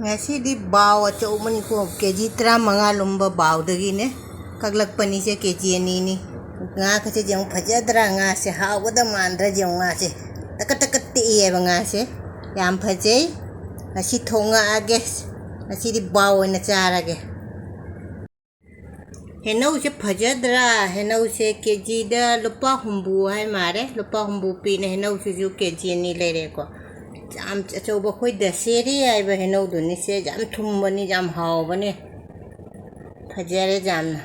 ngasi di baw acho mani ko keji 35 lumba baw dagine kaglakpani se keji ani ni nga ka se jang phajadra nga se hawada mandra jang nga se takatakati e nga se yam phaje ngasi thonga age ngasi di baw na charage henau se phajadra henau se keji da lupa humbu hai mare lupa humbu pi ne henau se ju keji ani le re ko jam achauba khoi da seri ai ba henau du ni se jam thum bani jam haw bani phajare jam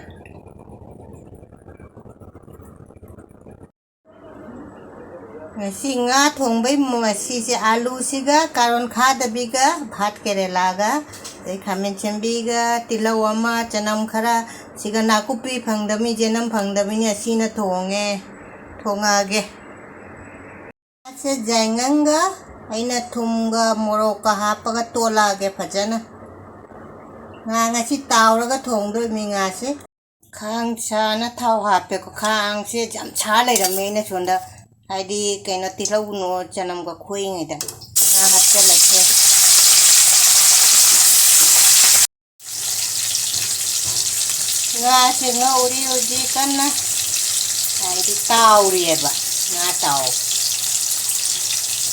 ngasi nga thong bai masi se alu siga karon kha da biga bhat kerela ga dei khamen chambi ga tilau ama chanam khara siga nakupi phangdami jenam phangdami ni asina thonge thonga ge se jainganga aina thumga moroka hapaga tola ge phajana nga si tawraga thongdoi mi nga se khang cha na thau hape ko khang se jam cha lai ra me na chonda haidi kaina tilau no chanam ga khoi ngai da nga hatta la se nga se nga uri uji kana haidi tawri eba nga taw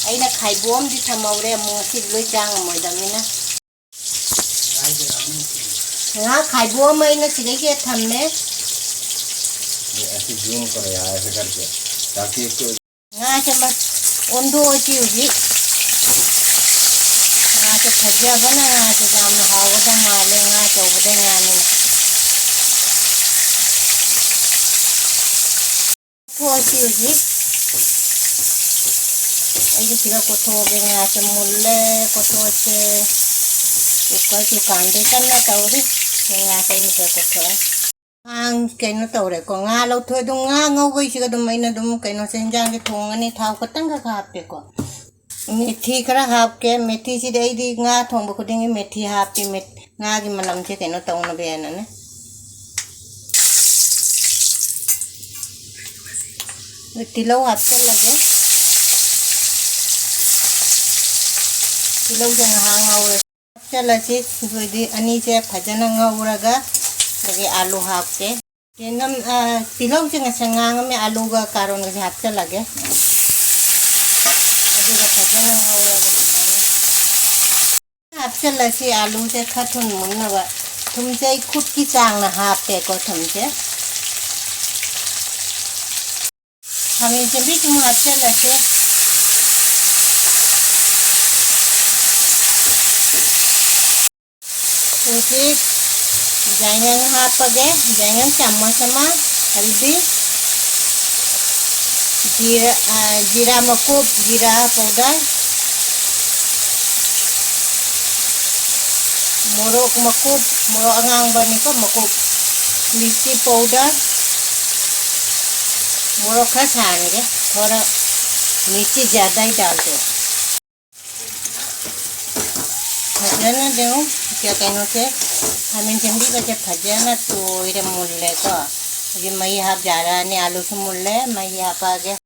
aina khai bom di thamawre mo si loi chang moi da mina nga khai bom aina si ke thamme ऐसे zoom करो यार ऐसे करके ताकि इसको nga chama ondo chi uji nga cha phajja bana nga cha jam na hawada male nga chawde nga ne pho chi uji ai sira ko tho ge nga cha mulle ko tho che ukka chu kande kan na tawri nga kai ni ko tho ang kai no tawre ko nga lo tho du nga ngau goi siga dum mai na dum kai no sen jang ge thong ani thau ko tang ga khap pe ko methi kara hap ke methi si dei di nga thong ba ko ding methi hap ti met nga gi manam che kai no taw na be na ne tilau hap chen lage tilau jang hang ngau chala si goi di ani che phajana ngauraga lagi alu hap ke jenam tilau jang sangang me alu ga karon ga hap cha lage adu ga phajana ngauraga dinane hap cha la si alu se khathun mun na ba thum jai khut ki chang na hap pe ko thum che hami se bi tum hap cha la si uji jangan hapage jangan chamma sama haldi jira makub jira powder morok makub morok angang bani ko makub mirchi powder morok का छानेंगे थोड़ा मिर्ची ज़्यादा ही डाल दो भजना दो क्या कहने से हमें जल्दी बचे भजना तो इधर मुल्ले का ये मई हाफ जा रहा है आलू से मुल्ले मई हाफ आ गया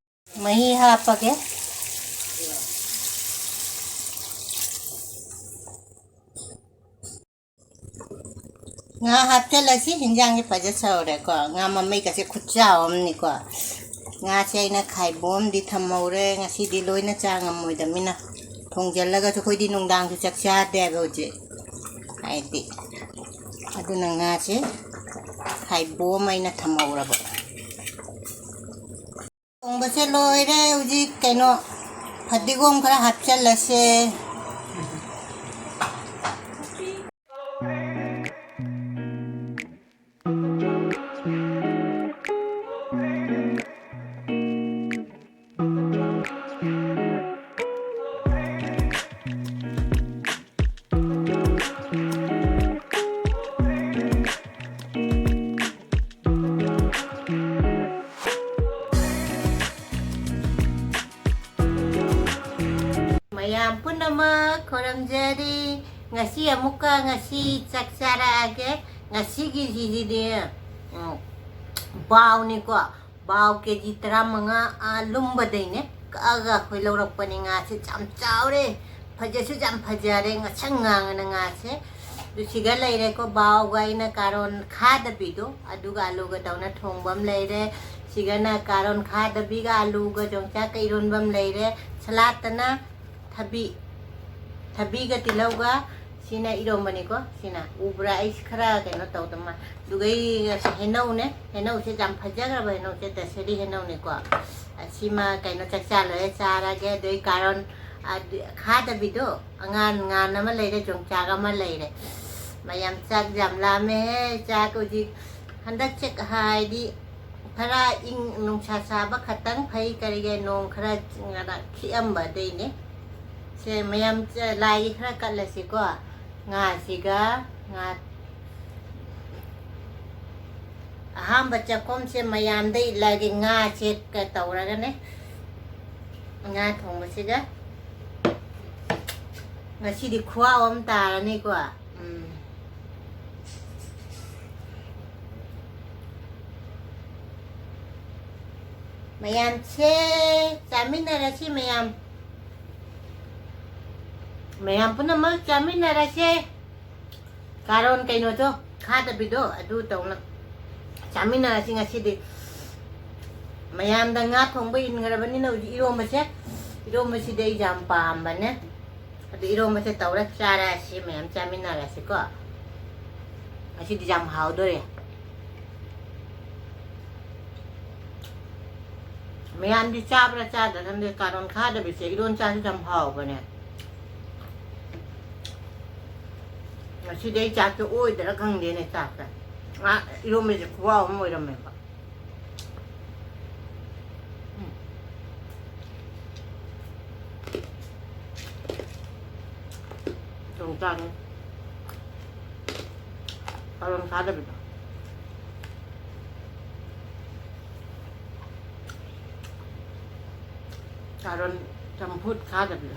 मई हाफ आ गया nga hap cha la si hinjang ge paja sa ore ko nga mamai ka se khutcha om ni ko nga chai na khai bom di thamore nga si di loi na cha ngam moi da mina thong jal ga chu khoi di nong dang chu chak cha de bo je ai ti adu na nga che khai bom mai na thamora bo ong ba se loi re uji kaino phadi gom khara hap cha la se Mayam pun nama koram jari ngasi amuka ngasi caksara age ngasi gizi dia bau ni ko bau ke jitra manga alum badai ne kaga khoi lorok pani ngasi cham chau re ꯐꯖꯁꯨ ꯌꯥꯝ ꯐꯖꯔꯦ ꯉꯁꯪ ꯉꯥꯡꯉꯅ ꯉꯥꯁꯦ ꯑꯗꯨ ꯁꯤꯒ ꯂꯩꯔꯦꯀꯣ ꯕꯥꯎꯒ ꯑꯩꯅ ꯀꯥꯔꯣꯟ ꯈꯥꯗꯕꯤꯗꯣ ꯑꯗꯨꯒ ꯑꯂꯨꯒ ꯇꯧꯅ ꯊꯣꯡꯕ ꯑꯃ ꯂꯩꯔꯦ ꯁꯤꯒꯅ ꯀꯥꯔꯣꯟ ꯈꯥꯗꯕꯤꯒ ꯑꯂꯨꯒ ꯌꯣꯡꯆꯥꯛꯀ ꯏꯔꯣꯟꯕ ꯑꯃ ꯂꯩꯔꯦ ꯁꯂꯥꯠꯇꯅ ꯊꯕꯤꯒ ꯇꯤꯜꯍꯧꯒ sina iromani ko sina ubra ai khara kaino tawdama dugai henau ne henau se jam phajaga ba henau se taseri henau ne ko asima kaino chakcha le chara ge dei karon khada bido angan ngan ma leire jongcha ga ma leire mayam chak jam la me cha ko ji handak chek hai di khara ing nong cha sa ba khatang phai kari ge nong khara ngara khiam ba dei ne se mayam lai khara kal la si ko nga siga nga aham bacha kom se mayam dei lagi nga che ka tawra ga ne nga thong ba siga nga si di khwa om ta la ni ko mayam che chamin na ra si mayam pun nama chamin na rase karon kaino to khada bido adu tawna chamin na rase ngasi di mayam da nga thongba in ngarabani na iroma se dei jam pam bane adu iroma se tawra chara si mayam chamin na rase ko asi di jam hau do re mayam di chabra cha da de karon khada bi se iron cha jam hau bane si dei chak to oi da kang de ne chak ta iro me kwa mo iro me ba tong tang karon kada bi karon campur kada bi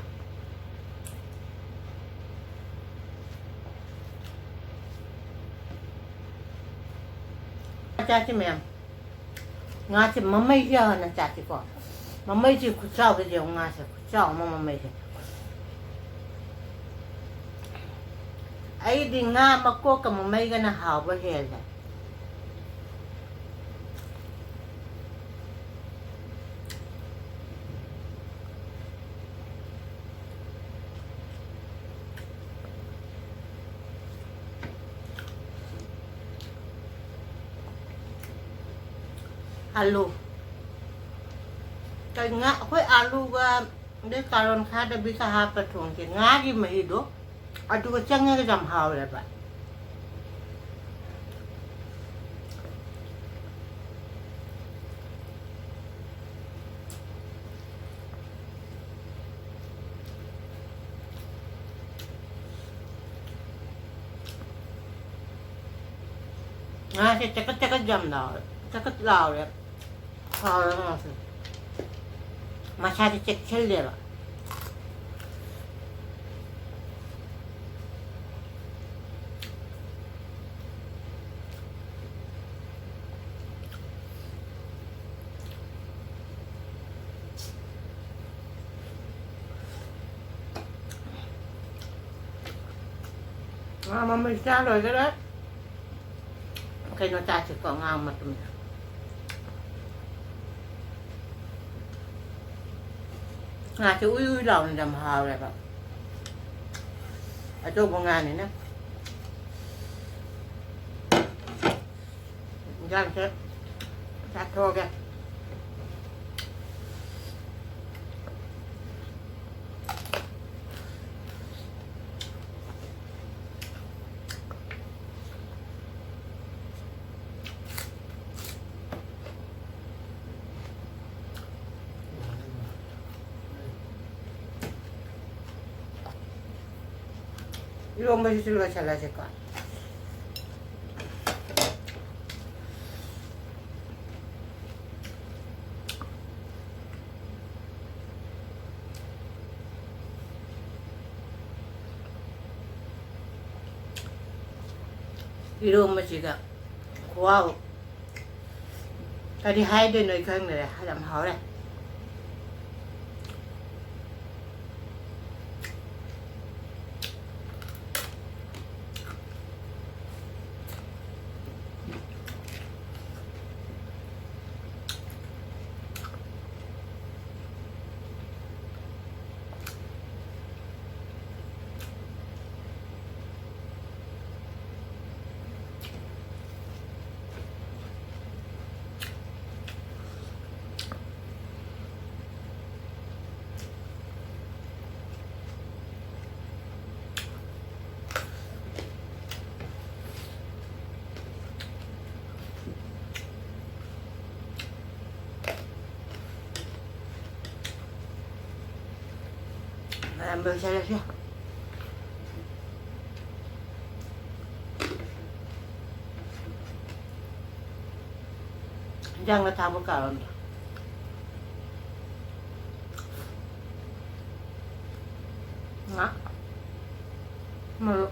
cha chị mẹ ngã chị mà mấy giờ nó cha chị có mà mấy chị cứ sao cái gì ông ngã sẽ sao mà mấy chị ấy đi ngã mà cô cầm mà mấy cái nó hào với hè rồi alu kay nga ako'y alu ga de karon kada bisa hapatong ke ngagi mahido adu ka changa ga jam hawla ba nga si chakat jam na chakat lao le masyado check-chell diba? Mamay siya rồi cái đấy cái nó cha chỉ có ngang mặt mình chứ ui đầu này làm hào này bạn ở chỗ con ngà này nè ra thế sát thôi kìa 이거 뭐 실가 잘라질까? 이거 뭐 지가 고아우 다리 하이드 너희 그런 거래 하자면 하래 안 배우 잘하세요. 장을 다 볼까 합니다. 뭐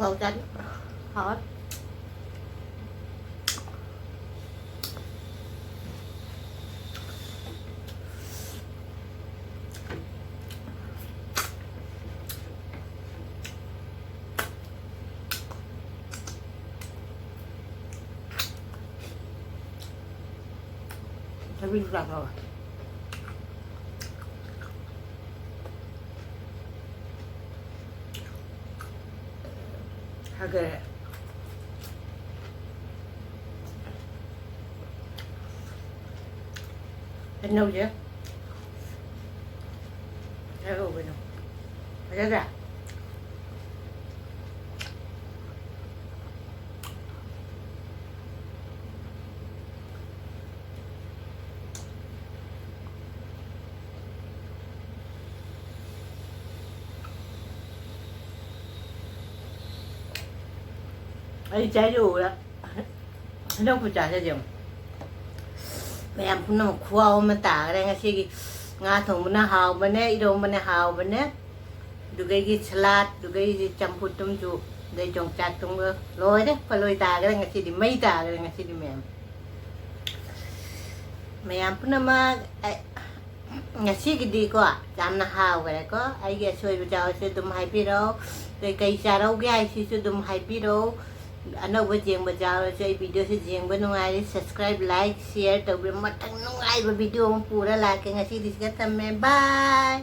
khâu tránh hết phải biết làm rồi 하게 anh đâu vậy? Thấy đâu vậy nào? Thấy ra? Ay trái dù đó đâu có trả cho dùng mẹ em cũng nằm khoa mà tả đây ngay khi ngã thùng mình hào bên này đồ mình hào bên này được cái salad được cái chăm phút tôm chu đây trồng chặt tôm lôi đấy phải lôi tả cái ngay khi đi mấy tả cái ngay khi đi mẹ em cũng nằm ngay khi cái đi qua chăm nó hào cái có ai cái xôi bây giờ sẽ tôm hai pi đâu cái xà rau gai sẽ tôm hai pi đâu ano ba jeng ba jaw sa video sa jeng ba nung ay subscribe like share to bi matang nung ay ba video mo pura laki nga si diskat bye.